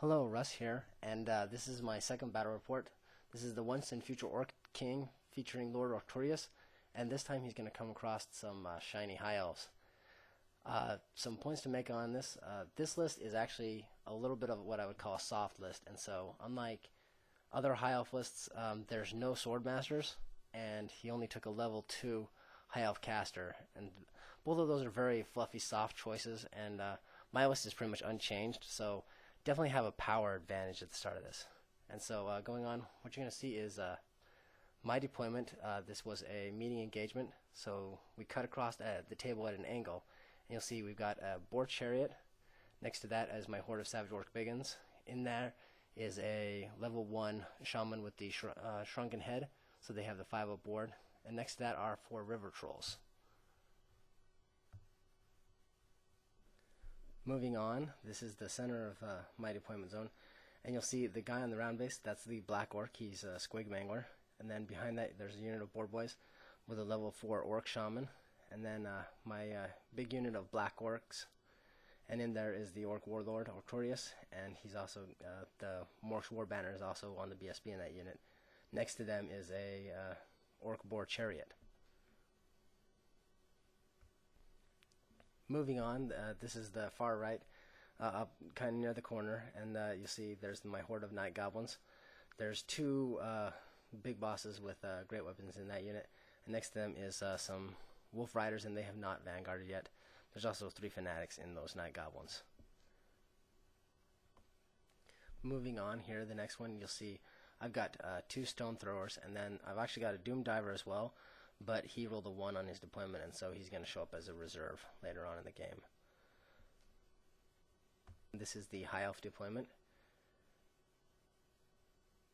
Hello, Russ here, and this is my second battle report. This is the Once and Future Orc King featuring Lord Orcturious, and this time he's going to come across some shiny high elves. Some points to make on this. This list is actually a little bit of what I would call a soft list, and so unlike other high elf lists, there's no sword masters, and he only took a level 2 high elf caster, and both of those are very fluffy, soft choices, and my list is pretty much unchanged, so definitely have a power advantage at the start of this. And so going on, what you're going to see is my deployment. This was a meeting engagement, so we cut across the table at an angle, and you'll see we've got a boar chariot. Next to that is my horde of savage orc biggins. In there is a level 1 shaman with the shrunken head, so they have the 5-up board, and next to that are 4 river trolls. Moving on, this is the center of my deployment zone, and you'll see the guy on the round base, that's the black orc, he's a squig mangler, and then behind that there's a unit of board boys with a level 4 orc shaman, and then my big unit of black orcs, and in there is the orc warlord, Orcturious, and he's also, the Mork's war banner is also on the BSB in that unit. Next to them is a orc boar chariot. Moving on, this is the far right, up kind of near the corner, and you'll see there's my horde of night goblins. There's 2 big bosses with great weapons in that unit, and next to them is some wolf riders, and they have not vanguarded yet. There's also 3 fanatics in those night goblins. Moving on here, the next one you'll see I've got 2 stone throwers, and then I've actually got a doom diver as well, but he rolled a 1 on his deployment, and so he's going to show up as a reserve later on in the game. This is the high elf deployment,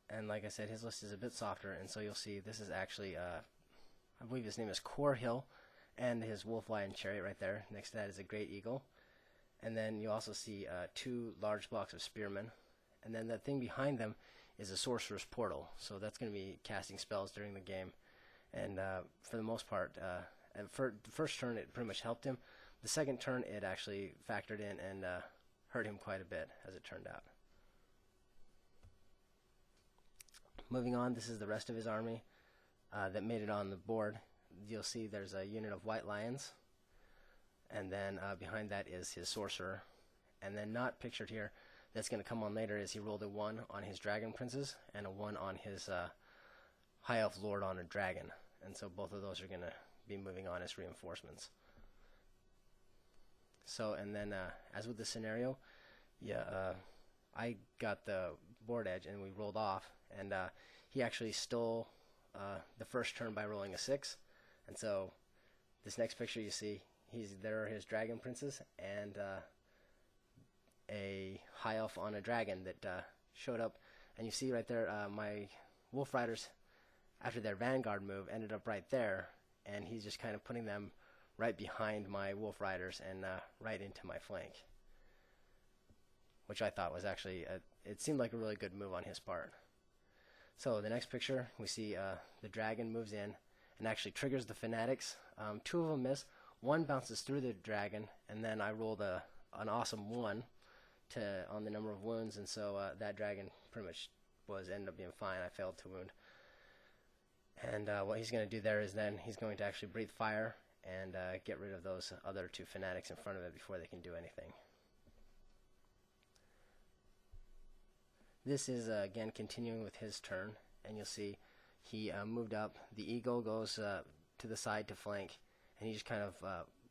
and like I said, his list is a bit softer, and so you'll see this is actually, I believe his name is Core Hill, and his wolf lion chariot right there. Next to that is a great eagle, and then you also see 2 large blocks of spearmen, and then that thing behind them is a sorcerer's portal, so that's going to be casting spells during the game. And for the most part, for the first turn it pretty much helped him. The second turn it actually factored in and hurt him quite a bit, as it turned out. Moving on, this is the rest of his army that made it on the board. You'll see there's a unit of white lions, and then behind that is his sorcerer. And then not pictured here, that's going to come on later, is he rolled a 1 on his dragon princes and a 1 on his high elf lord on a dragon, and so both of those are going to be moving on as reinforcements. So, and then as with the scenario, I got the board edge and we rolled off, and he actually stole the first turn by rolling a 6, and so this next picture you see, there are his dragon princes and a high elf on a dragon that showed up, and you see right there my wolf riders, after their vanguard move, ended up right there, and he's just kind of putting them right behind my wolf riders and right into my flank, which I thought was actually it seemed like a really good move on his part. So the next picture we see the dragon moves in and actually triggers the fanatics. 2 of them miss, 1 bounces through the dragon, and then I rolled an awesome 1 on the number of wounds, and so that dragon pretty much ended up being fine. I failed to wound. And what he's going to do there is then he's going to actually breathe fire and get rid of those other 2 fanatics in front of it before they can do anything. This is again continuing with his turn, and you'll see he moved up. The eagle goes to the side to flank, and he just kind of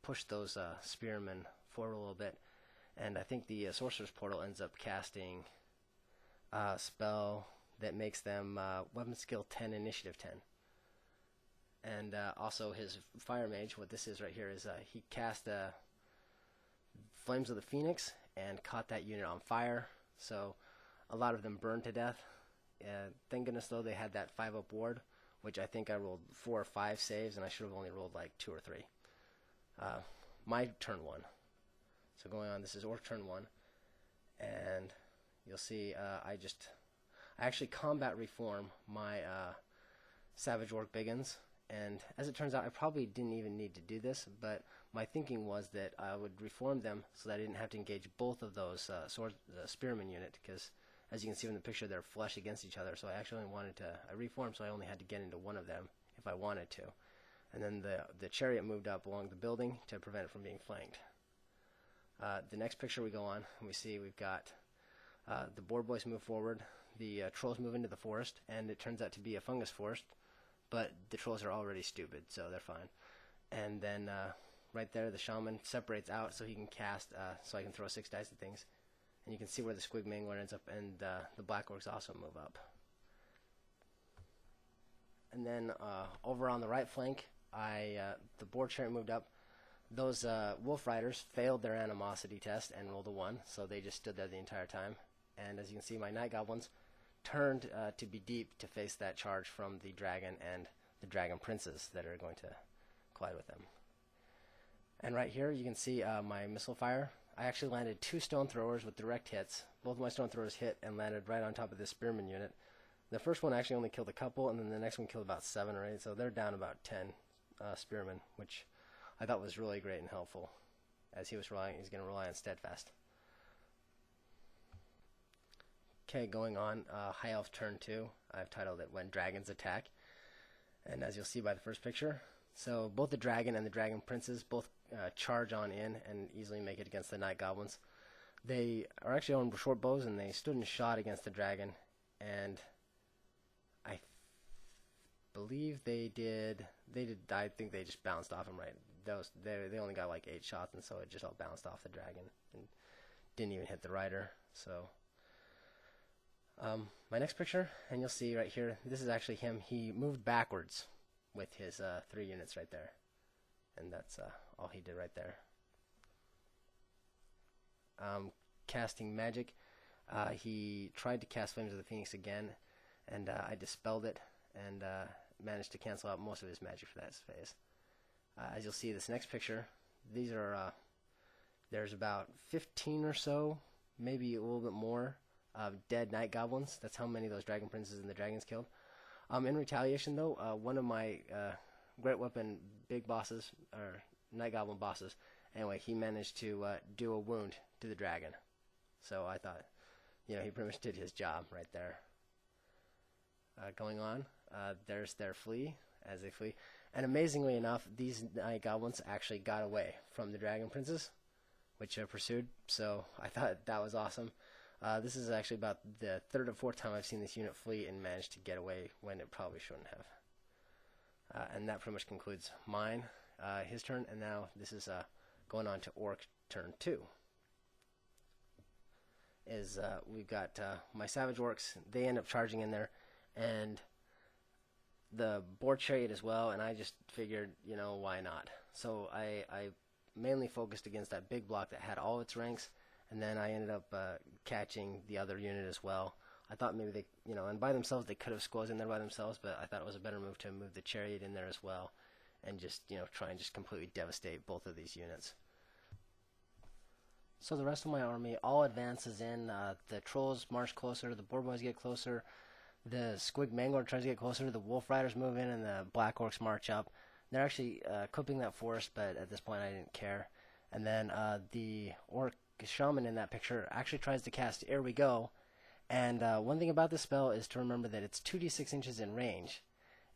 pushed those spearmen forward a little bit. And I think the sorcerer's portal ends up casting a spell that makes them weapon skill 10, initiative 10. And also his fire mage, what this is right here, is he cast Flames of the Phoenix and caught that unit on fire, so a lot of them burned to death. Thank goodness though they had that 5-up ward, which I think I rolled 4 or 5 saves, and I should have only rolled like 2 or 3. My turn 1. So going on, this is Orc turn 1, and you'll see I actually combat reform my savage orc biggins, And as it turns out, I probably didn't even need to do this, but my thinking was that I would reform them so that I didn't have to engage both of those spearman unit, because as you can see from the picture, they're flush against each other. So I actually wanted to reform, so I only had to get into one of them if I wanted to. And then the chariot moved up along the building to prevent it from being flanked. The next picture we go on, we see we've got the boar boys move forward, the trolls move into the forest, and it turns out to be a fungus forest, but the trolls are already stupid, so they're fine. And then right there, the shaman separates out so he can cast, so I can throw 6 dice at things. And you can see where the squig mangler ends up, and the black orcs also move up. And then over on the right flank, the boar chariot moved up. Those wolf riders failed their animosity test and rolled a 1, so they just stood there the entire time. And as you can see, my night goblins turned to be deep to face that charge from the dragon and the dragon princes that are going to collide with them. And right here, you can see my missile fire. I actually landed 2 stone throwers with direct hits. Both of my stone throwers hit and landed right on top of this spearman unit. The first one actually only killed a couple, and then the next one killed about 7 or 8, so they're down about 10 spearmen, which I thought was really great and helpful, as he's going to rely on steadfast. Okay, going on, High Elf turn 2. I've titled it When Dragons Attack. And as you'll see by the first picture, so both the dragon and the dragon princes both charge on in and easily make it against the night goblins. They are actually on short bows, and they stood and shot against the dragon, and I believe they did. I think they just bounced off him, right? They only got like 8 shots, and so it just all bounced off the dragon and didn't even hit the rider. So my next picture, and you'll see right here, this is actually him. He moved backwards with his 3 units right there, and that's all he did right there. Casting magic, he tried to cast Flames of the Phoenix again, and I dispelled it and managed to cancel out most of his magic for that phase. As you'll see this next picture, these are there's about 15 or so, maybe a little bit more, dead night goblins. That's how many of those dragon princes and the dragons killed. In retaliation, though, one of my great weapon big bosses, or night goblin bosses, anyway, he managed to do a wound to the dragon. So I thought, he pretty much did his job right there. Going on, there's their flee, as they flee. And amazingly enough, these night goblins actually got away from the dragon princes, which pursued. So I thought that was awesome. This is actually about the 3rd or 4th time I've seen this unit flee and managed to get away when it probably shouldn't have. And that pretty much concludes mine, his turn, and now this is going on to Orc turn 2. We've got my Savage Orcs. They end up charging in there, and the boar chariot as well, and I just figured, why not? So I mainly focused against that big block that had all its ranks, and then I ended up catching the other unit as well. I thought maybe they, and by themselves they could have squoze in there by themselves, but I thought it was a better move to move the chariot in there as well, and just, try and just completely devastate both of these units. So the rest of my army all advances in. The trolls march closer, the boar boys get closer, the squig mangler tries to get closer, the wolf riders move in, and the black orcs march up. They're actually clipping that forest, but at this point I didn't care. And then the orc shaman in that picture actually tries to cast Here We Go. And one thing about this spell is to remember that it's 2d6 inches in range.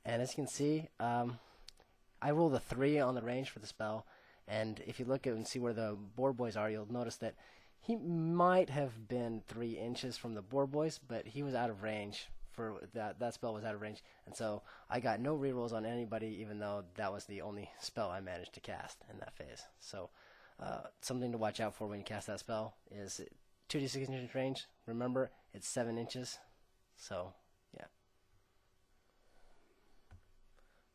And as you can see, I rolled a 3 on the range for the spell. And if you look at and see where the boar boys are, you'll notice that he might have been 3 inches from the boar boys, but he was out of range. For that spell was out of range, and so I got no rerolls on anybody, even though that was the only spell I managed to cast in that phase. So something to watch out for when you cast that spell is 2d6 inches range. Remember, it's 7 inches. So yeah.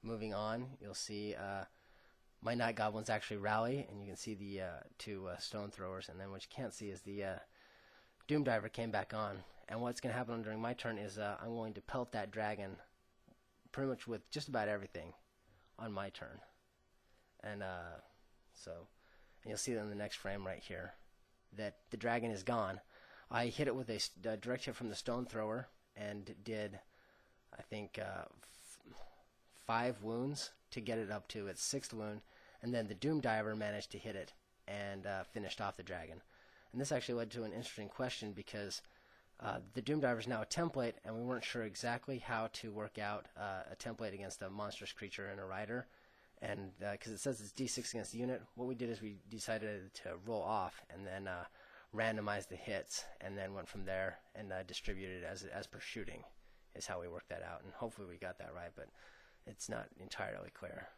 Moving on, you'll see my night goblins actually rally, and you can see the 2 stone throwers, and then what you can't see is the Doom Diver came back on. And what's going to happen during my turn is I'm going to pelt that dragon pretty much with just about everything on my turn. And you'll see that in the next frame right here that the dragon is gone. I hit it with a direct hit from the stone thrower and did, I think, 5 wounds to get it up to its 6th wound, and then the Doom Diver managed to hit it and finished off the dragon. And this actually led to an interesting question, because the Doom Diver is now a template, and we weren't sure exactly how to work out a template against a monstrous creature and a rider. And because it says it's D6 against the unit, what we did is we decided to roll off and then randomize the hits, and then went from there and distributed as per shooting is how we worked that out. And hopefully we got that right, but it's not entirely clear.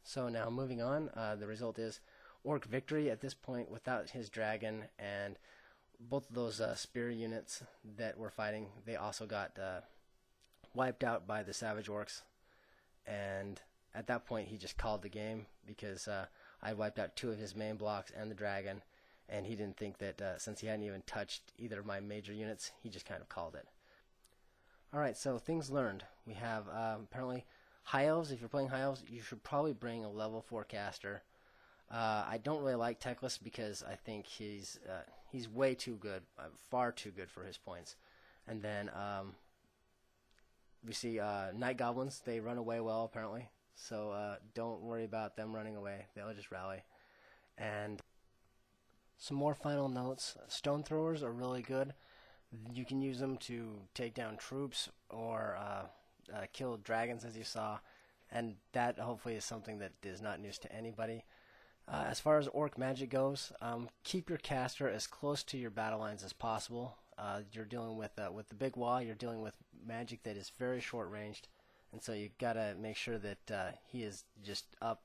So now moving on, the result is Orc victory at this point without his dragon, and both of those spear units that were fighting, they also got wiped out by the Savage Orcs. And at that point he just called the game, because I wiped out 2 of his main blocks and the dragon, and he didn't think that since he hadn't even touched either of my major units, he just kind of called it. Alright, so things learned. We have apparently High Elves. If you're playing High Elves, you should probably bring a level 4 caster. I don't really like Techless, because I think he's way too good, far too good for his points. And then we see Night Goblins. They run away well, apparently, so don't worry about them running away. They'll just rally. And some more final notes. Stone Throwers are really good. You can use them to take down troops or kill dragons, as you saw, and that hopefully is something that is not news to anybody. As far as Orc magic goes, keep your caster as close to your battle lines as possible. You're dealing with the big wall. You're dealing with magic that is very short ranged, and so you gotta make sure that he is just up,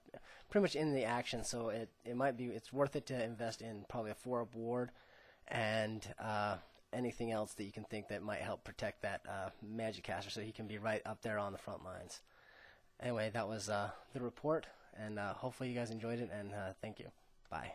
pretty much in the action. So it's worth it to invest in probably a 4-up ward and anything else that you can think that might help protect that magic caster, so he can be right up there on the front lines. Anyway, that was the report, and hopefully you guys enjoyed it, and thank you. Bye.